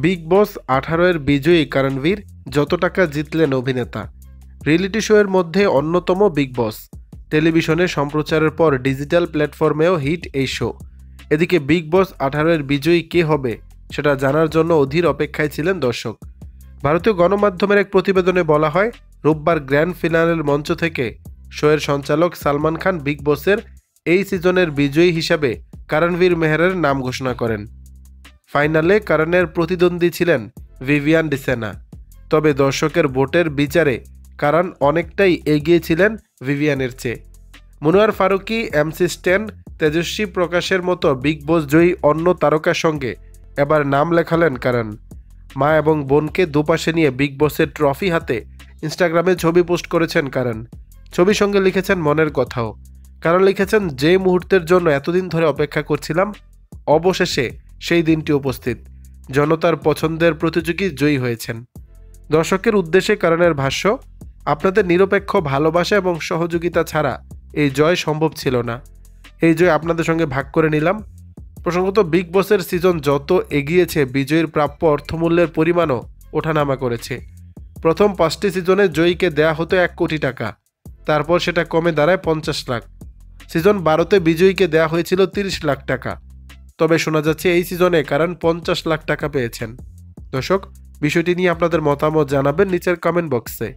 Big বস 18 এর বিজয়ী করণবীর যত টাকা জিতলেন অভিনেতা। রিয়েলিটি শো এর মধ্যে অন্যতম বিগ বস। টেলিভিশনে সম্প্রচারের পর ডিজিটাল প্ল্যাটফর্মেও হিট এই শো। এদিকে বিগ বস 18 এর বিজয়ী কে হবে সেটা জানার জন্য অধীর অপেক্ষায় ছিলেন দর্শক। ভারতীয় গণমাধ্যমের এক প্রতিবেদনে বলা হয়, রোববার গ্র্যান্ড ফিনালের মঞ্চ থেকে শোয়ের সঞ্চালক সালমান খান বিগ বসের এই সিজনের বিজয়ী হিসাবে করণবীর মেহরের নাম ঘোষণা করেন। ফাইনালে করণের প্রতিদ্বন্দ্বী ছিলেন ভিভিয়ান ডিসেনা। তবে দর্শকের ভোটের বিচারে করণ অনেকটাই এগিয়ে ছিলেন ভিভিয়ানের চেয়ে। মনোয়ার ফারুকী, এমসি স্ট্যান, তেজস্বী প্রকাশের মতো বিগ বস জয়ী অন্য তারকার সঙ্গে এবার নাম লেখালেন করণ। মা এবং বোনকে দুপাশে নিয়ে বিগ বসের ট্রফি হাতে ইনস্টাগ্রামে ছবি পোস্ট করেছেন করণ। ছবির সঙ্গে লিখেছেন মনের কথাও। করণ লিখেছেন, যে মুহূর্তের জন্য এতদিন ধরে অপেক্ষা করছিলাম, অবশেষে সেই দিনটি উপস্থিত। জনতার পছন্দের প্রতিযোগী জয়ী হয়েছেন। দর্শকের উদ্দেশ্যে করণের ভাষ্য, আপনাদের নিরপেক্ষ ভালোবাসা এবং সহযোগিতা ছাড়া এই জয় সম্ভব ছিল না। এই জয় আপনাদের সঙ্গে ভাগ করে নিলাম। প্রসঙ্গত, বিগ বসের সিজন যত এগিয়েছে বিজয়ীর প্রাপ্য অর্থমূল্যের পরিমাণও ওঠানামা করেছে। প্রথম 5টি সিজনে জয়ীকে দেয়া হতো 1 কোটি টাকা, তারপর সেটা কমে দাঁড়ায় 50 লাখ। সিজন 12তে বিজয়ীকে দেয়া হয়েছিল 30 লাখ টাকা। তবে শোনা যাচ্ছে এই সিজনে করণ 50 লাখ টাকা পেয়েছেন। দর্শক, বিষয়টি নিয়ে আপনাদের মতামত জানাবেন নিচের কমেন্ট বক্সে।